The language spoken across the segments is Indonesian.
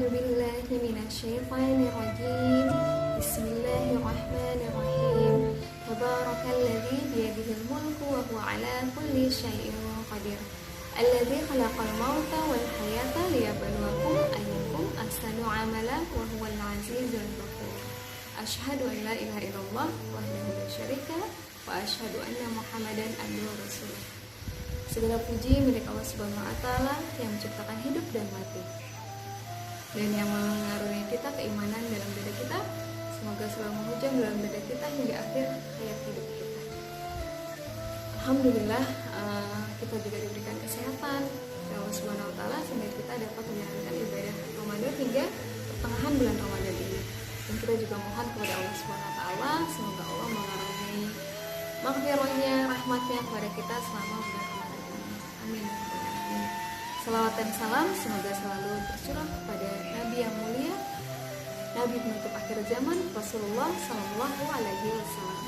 A'udzu billahi minasyaitonir rajim. Bismillahirrahmanirrahim. Tabarakalladzi biyadihil mulku wa huwa ala kulli syai'in qadir. Alladzi khalaqal mauta wal hayata liyabluwakum ayyukum ahsanu amala wa huwal azizul ghafur. Asyhadu an la ilaha illallah wahdahu la syarika wa asyhadu anna Muhammadan abduhu wa rasuluh. Segala puji milik Allah Subhanahu wa taala yang menciptakan hidup dan mati, dan yang mengaruniai kita keimanan dalam dada kita. Semoga selalu menghujam dalam dada kita hingga akhir hayat hidup kita. Alhamdulillah, kita juga diberikan kesehatan oleh Allah Subhanahu wa taala sehingga kita dapat menjalankan ibadah Ramadan hingga pertengahan bulan Ramadan ini. Dan kita juga mohon kepada Allah Subhanahu wa taala semoga Allah mengaruniai maghfirahnya, rahmatnya kepada kita selama bulan Ramadan ini. Amin. Salawat dan salam semoga selalu tercurah kepada Nabi yang mulia, Nabi penutup akhir zaman, Rasulullah Sallallahu Alaihi Wasallam.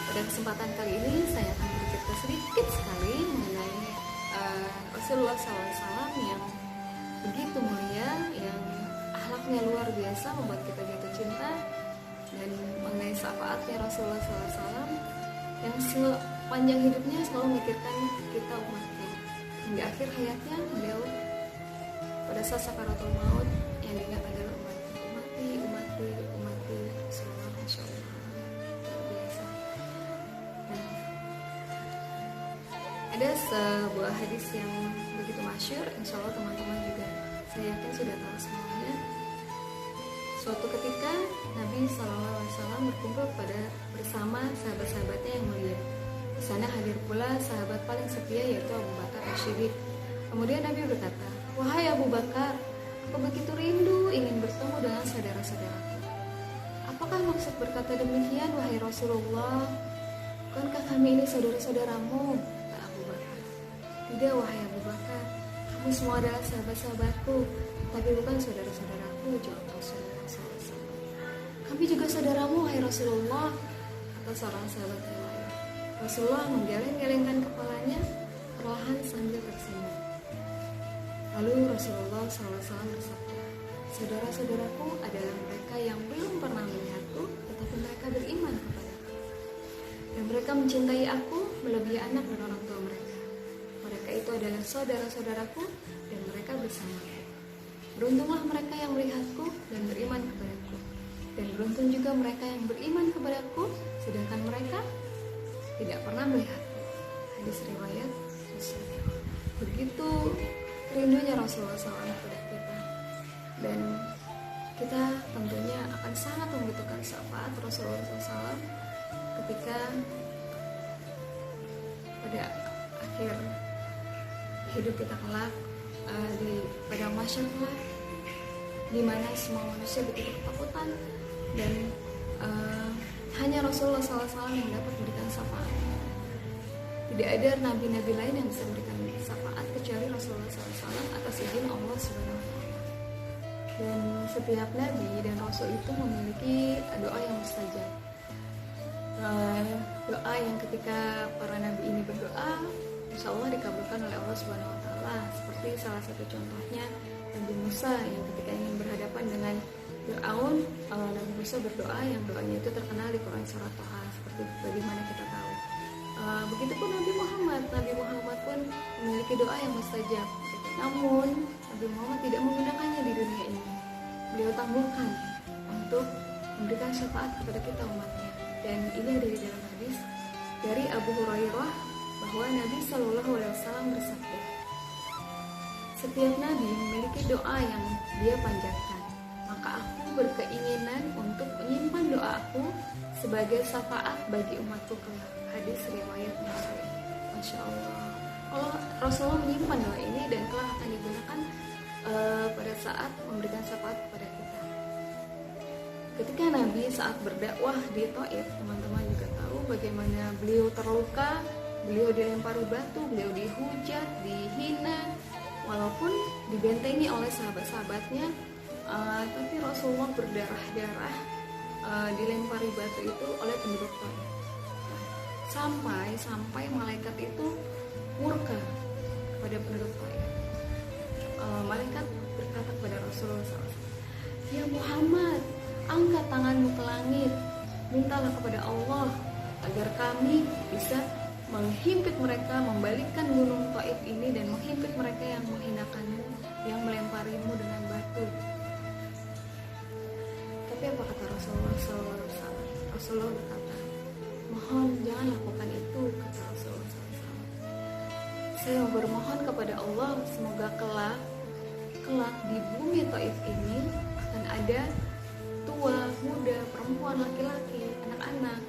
Pada kesempatan kali ini saya akan bercerita sedikit sekali mengenai Rasulullah SAW yang begitu mulia, yang akhlaknya luar biasa membuat kita jatuh cinta, dan mengenai syafaatnya Rasulullah SAW yang sepanjang hidupnya selalu memikirkan kita umatnya. Hingga akhir hayatnya beliau pada saat sakaratul maut yang diingat adalah umati Rasulullah, Masya Allah, luar biasa. Nah, ada sebuah hadis yang begitu masyhur, insya Allah teman-teman juga saya yakin sudah tahu semuanya. Suatu ketika Nabi SAW berkumpul bersama sahabat-sahabatnya yang mulia. Di sana hadir pula sahabat paling setia yaitu Abu Bakar As-Siddiq. Kemudian Nabi berkata, "Wahai Abu Bakar, aku begitu rindu ingin bertemu dengan saudara-saudaraku." "Apakah maksud berkata demikian, wahai Rasulullah? Bukankah kami ini saudara-saudaramu?" kata Abu Bakar. "Tidak, wahai Abu Bakar, kamu semua adalah sahabat-sahabatku, tapi bukan saudara-saudaraku," jawab Rasulullah SAW. "Kami juga saudaramu, wahai Rasulullah," kata seorang sahabat yang lain. Rasulullah menggeleng-gelengkan kepalanya perlahan sambil tersenyum. Lalu Rasulullah SAW bersabda, "Saudara-saudaraku adalah mereka yang belum pernah melihatku, tetapi mereka beriman kepadaku. Dan mereka mencintai aku melebihi anak dan orang tua mereka. Mereka itu adalah saudara-saudaraku dan mereka bersamaku. Beruntunglah mereka yang melihatku dan beriman kepadaku. Dan beruntung juga mereka yang beriman kepadaku, sedangkan mereka tidak pernah melihatku." Hadis riwayat Muslim. Begitu rindunya Rasulullah SAW kepada kita, dan kita tentunya akan sangat membutuhkan syafaat Rasulullah SAW ketika pada akhir hidup kita kelak, di padang mahsyar kelak, di mana semua manusia begitu ketakutan, dan hanya Rasulullah SAW yang dapat memberikan syafaat. Tidak ada nabi-nabi lain yang bisa memberikan syafaat kecuali Rasulullah SAW atas izin Allah Subhanahu wa taala. Dan setiap nabi dan rasul itu memiliki doa yang mustajab. Doa yang ketika para nabi ini berdoa, insya Allah dikabulkan oleh Allah Subhanahu wa taala. Seperti salah satu contohnya Nabi Musa yang ketika ingin berhadapan dengan Fir'aun, Nabi Musa berdoa yang doanya itu terkenal di Quran surat Thaha, seperti bagaimana kita tahu. Begitupun Nabi Muhammad pun memiliki doa yang mustajab. Namun Nabi Muhammad tidak menggunakannya di dunia ini. Beliau tangguhkan untuk memberikan syafaat kepada kita umatnya. Dan ini ada di dalam hadis dari Abu Hurairah bahwa Nabi Shallallahu Alaihi Wasallam bersabda, "Setiap nabi memiliki doa yang dia panjatkan, maka aku berkeinginan untuk menyimpan doaku sebagai syafaat bagi umatku kelak." Hadis riwayat Muslim. Masya Allah. Allah Rasulullah menyimpan doa ini dan kelak akan digunakan pada saat memberikan syafaat kepada kita. Ketika Nabi saat berdakwah di Thaif, teman-teman juga tahu bagaimana beliau terluka, beliau dilempari batu, beliau dihujat, dihina, walaupun dibentengi oleh sahabat-sahabatnya, tapi Rasulullah berdarah-darah dilempari batu itu oleh penduduk Thaif. Sampai malaikat itu murka kepada penduduk Thaif. Malaikat berkata kepada Rasulullah SAW, Ya Muhammad, angkat tanganmu ke langit, mintalah kepada Allah agar kami bisa menghimpit mereka, membalikkan gunung Taif ini dan menghimpit mereka yang menghinakanmu, yang melemparimu dengan batu. Tapi apa kata Rasulullah SAW? Rasulullah berkata, mohon jangan lakukan itu, kata Rasulullah SAW. Saya bermohon kepada Allah semoga kelak di bumi Taif ini akan ada tua, muda, perempuan, laki-laki, anak-anak,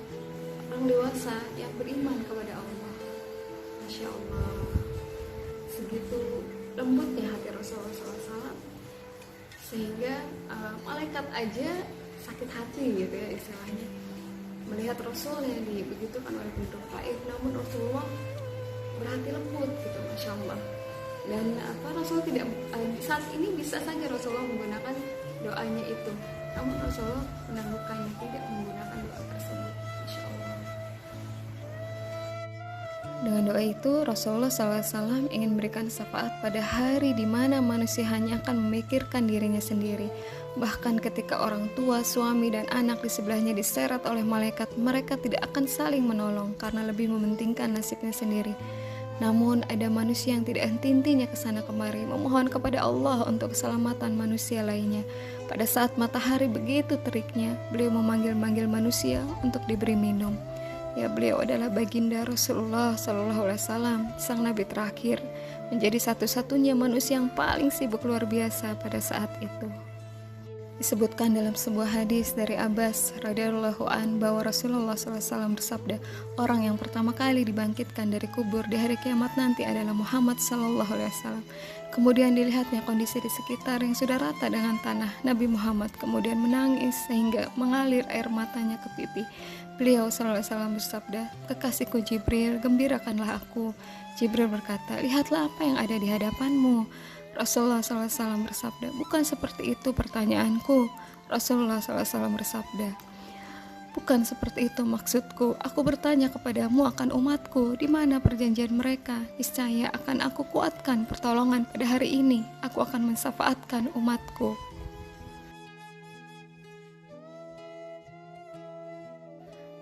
orang dewasa yang beriman kepada Allah. Masya Allah, segitu lembutnya hati Rasulullah SAW, sehingga malaikat aja sakit hati gitu ya istilahnya melihat Rasul yang dibegitukan oleh penduduk Taif, namun Rasulullah berhati lembut gitu, Masya Allah. Dan Rasul tidak saat ini bisa saja Rasulullah menggunakan doanya itu, namun Rasulullah menangguhkannya, tidak menggunakan doa tersebut. Masya Allah. Dengan doa itu Rasulullah SAW ingin memberikan syafaat pada hari di mana manusia hanya akan memikirkan dirinya sendiri. Bahkan ketika orang tua, suami, dan anak di sebelahnya diseret oleh malaikat, mereka tidak akan saling menolong karena lebih mementingkan nasibnya sendiri. Namun ada manusia yang tidak henti-hentinya kesana kemari memohon kepada Allah untuk keselamatan manusia lainnya. Pada saat matahari begitu teriknya, beliau memanggil-manggil manusia untuk diberi minum. Ya, beliau adalah baginda Rasulullah SAW, sang Nabi terakhir, menjadi satu-satunya manusia yang paling sibuk luar biasa pada saat itu. Disebutkan dalam sebuah hadis dari Abbas radhiyallahu an bahwa Rasulullah SAW bersabda, orang yang pertama kali dibangkitkan dari kubur di hari kiamat nanti adalah Muhammad SAW. Kemudian dilihatnya kondisi di sekitar yang sudah rata dengan tanah. Nabi Muhammad kemudian menangis sehingga mengalir air matanya ke pipi. Beliau SAW bersabda, kekasihku Jibril, gembirakanlah aku. Jibril berkata, lihatlah apa yang ada di hadapanmu. Rasulullah SAW bersabda, bukan seperti itu pertanyaanku. Rasulullah SAW bersabda, bukan seperti itu maksudku. Aku bertanya kepadamu akan umatku, di mana perjanjian mereka? Niscaya akan aku kuatkan pertolongan pada hari ini. Aku akan mensyafaatkan umatku.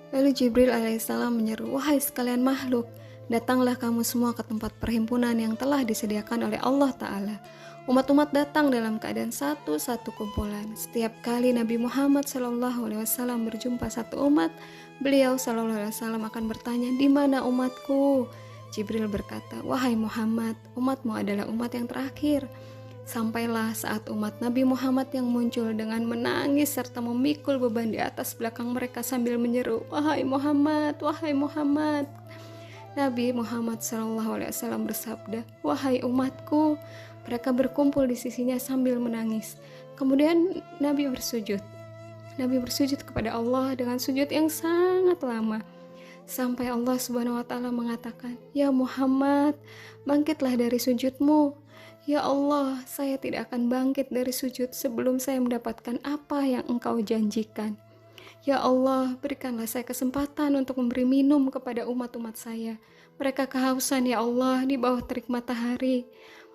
Lalu Jibril alaihissalam menyeru, wahai sekalian makhluk, datanglah kamu semua ke tempat perhimpunan yang telah disediakan oleh Allah Ta'ala. Umat-umat datang dalam keadaan satu-satu kumpulan. Setiap kali Nabi Muhammad SAW berjumpa satu umat, beliau SAW akan bertanya, di mana umatku? Jibril berkata, wahai Muhammad, umatmu adalah umat yang terakhir. Sampailah saat umat Nabi Muhammad yang muncul dengan menangis serta memikul beban di atas belakang mereka sambil menyeru, wahai Muhammad, wahai Muhammad. Nabi Muhammad SAW bersabda, wahai umatku. Mereka berkumpul di sisinya sambil menangis. Kemudian Nabi bersujud. Nabi bersujud kepada Allah dengan sujud yang sangat lama. Sampai Allah Subhanahu wa Ta'ala mengatakan, ya Muhammad, bangkitlah dari sujudmu. Ya Allah, saya tidak akan bangkit dari sujud sebelum saya mendapatkan apa yang Engkau janjikan. Ya Allah, berikanlah saya kesempatan untuk memberi minum kepada umat-umat saya. Mereka kehausan ya Allah di bawah terik matahari.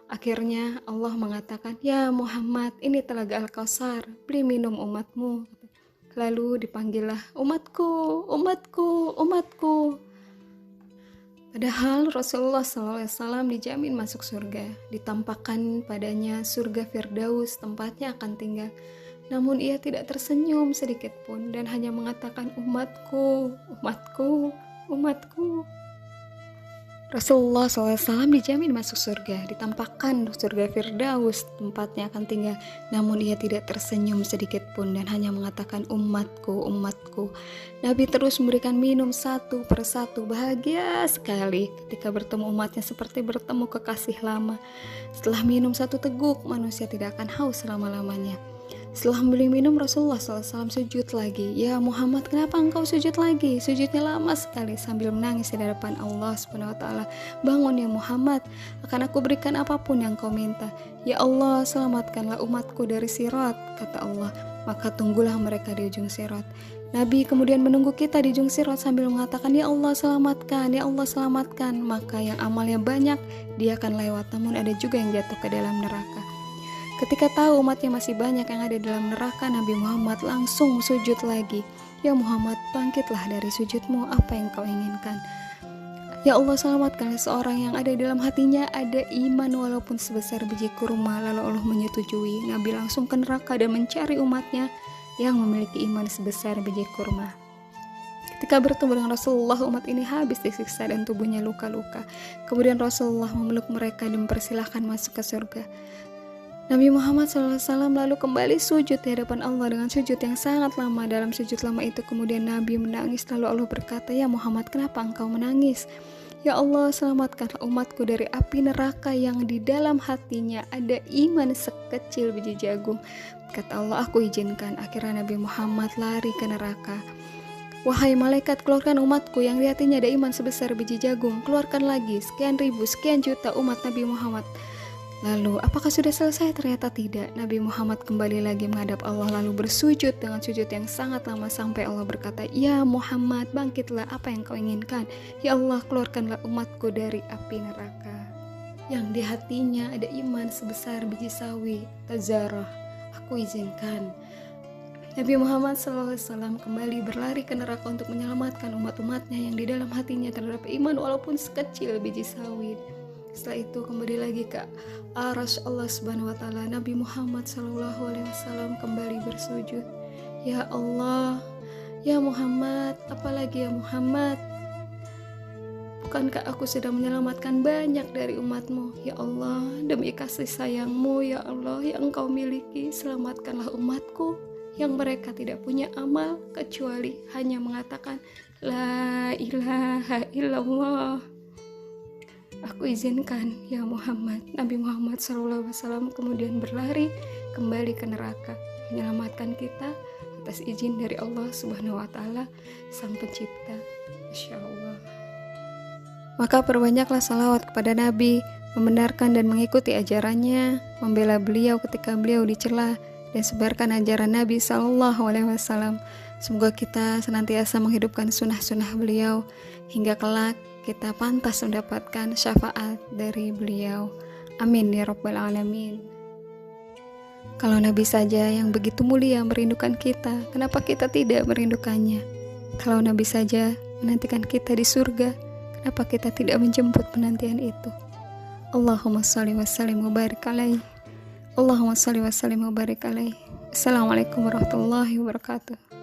Akhirnya Allah mengatakan, ya Muhammad, ini telaga Al-Kautsar, beri minum umatmu. Lalu dipanggillah, umatku, umatku, umatku. Padahal Rasulullah SAW dijamin masuk surga, ditampakkan padanya surga Firdaus tempatnya akan tinggal. Namun ia tidak tersenyum sedikit pun dan hanya mengatakan umatku, umatku, umatku. Rasulullah SAW dijamin masuk surga, ditampakkan surga Firdaus tempatnya akan tinggal. Namun ia tidak tersenyum sedikit pun dan hanya mengatakan umatku, umatku. Nabi terus memberikan minum satu persatu, bahagia sekali ketika bertemu umatnya seperti bertemu kekasih lama. Setelah minum satu teguk, manusia tidak akan haus selama-lamanya. Setelah membeli minum, Rasulullah SAW sujud lagi. Ya Muhammad, kenapa engkau sujud lagi? Sujudnya lama sekali sambil menangis di hadapan Allah Subhanahu wa Ta'ala. Bangun ya Muhammad, akan aku berikan apapun yang kau minta. Ya Allah, selamatkanlah umatku dari sirat, kata Allah. Maka tunggulah mereka di ujung sirat. Nabi kemudian menunggu kita di ujung sirat sambil mengatakan, ya Allah selamatkan, ya Allah selamatkan. Maka yang amalnya banyak, dia akan lewat, namun ada juga yang jatuh ke dalam neraka. Ketika tahu umatnya masih banyak yang ada dalam neraka, Nabi Muhammad langsung sujud lagi. Ya Muhammad, bangkitlah dari sujudmu, apa yang kau inginkan? Ya Allah, selamatkanlah seorang yang ada dalam hatinya ada iman walaupun sebesar biji kurma. Lalu Allah menyetujui. Nabi langsung ke neraka dan mencari umatnya yang memiliki iman sebesar biji kurma. Ketika bertemu dengan Rasulullah, umat ini habis disiksa dan tubuhnya luka-luka. Kemudian Rasulullah memeluk mereka dan mempersilahkan masuk ke surga. Nabi Muhammad SAW lalu kembali sujud di hadapan Allah dengan sujud yang sangat lama. Dalam sujud lama itu kemudian Nabi menangis. Lalu Allah berkata, ya Muhammad, kenapa engkau menangis? Ya Allah, selamatkanlah umatku dari api neraka yang di dalam hatinya ada iman sekecil biji jagung. Kata Allah, aku izinkan. Akhirnya Nabi Muhammad lari ke neraka. Wahai malaikat, keluarkan umatku yang di hatinya ada iman sebesar biji jagung. Keluarkan lagi sekian ribu, sekian juta umat Nabi Muhammad. Lalu, apakah sudah selesai? Ternyata tidak. Nabi Muhammad kembali lagi menghadap Allah lalu bersujud dengan sujud yang sangat lama sampai Allah berkata, ya Muhammad, bangkitlah, apa yang kau inginkan? Ya Allah, keluarkanlah umatku dari api neraka yang di hatinya ada iman sebesar biji sawi, tazarah. Aku izinkan. Nabi Muhammad SAW kembali berlari ke neraka untuk menyelamatkan umat-umatnya yang di dalam hatinya terdapat iman walaupun sekecil biji sawi. Setelah itu kembali lagi ke arasy Allah Subhanahu wa taala. Nabi Muhammad SAW kembali bersujud. Ya Allah, ya Muhammad, apalagi ya Muhammad? Bukankah aku sudah menyelamatkan banyak dari umatmu? Ya Allah, demi kasih sayangmu ya Allah yang engkau miliki, selamatkanlah umatku yang mereka tidak punya amal kecuali hanya mengatakan La ilaha illallah. Aku izinkan ya Muhammad. Nabi Muhammad SAW kemudian berlari kembali ke neraka menyelamatkan kita atas izin dari Allah Subhanahu wa taala Sang Pencipta. Masya Allah. Maka perbanyaklah salawat kepada Nabi, membenarkan dan mengikuti ajarannya, membela beliau ketika beliau dicela, dan sebarkan ajaran Nabi SAW. Semoga kita senantiasa menghidupkan sunnah-sunnah beliau hingga kelak kita pantas mendapatkan syafaat dari beliau. Amin ya rabbal alamin. Kalau Nabi saja yang begitu mulia merindukan kita, kenapa kita tidak merindukannya? Kalau Nabi saja menantikan kita di surga, kenapa kita tidak menjemput penantian itu? Allahumma shalli wa sallim wa barik alaihi. Allahumma shalli wa sallim wa barik alaihi. Assalamualaikum warahmatullahi wabarakatuh.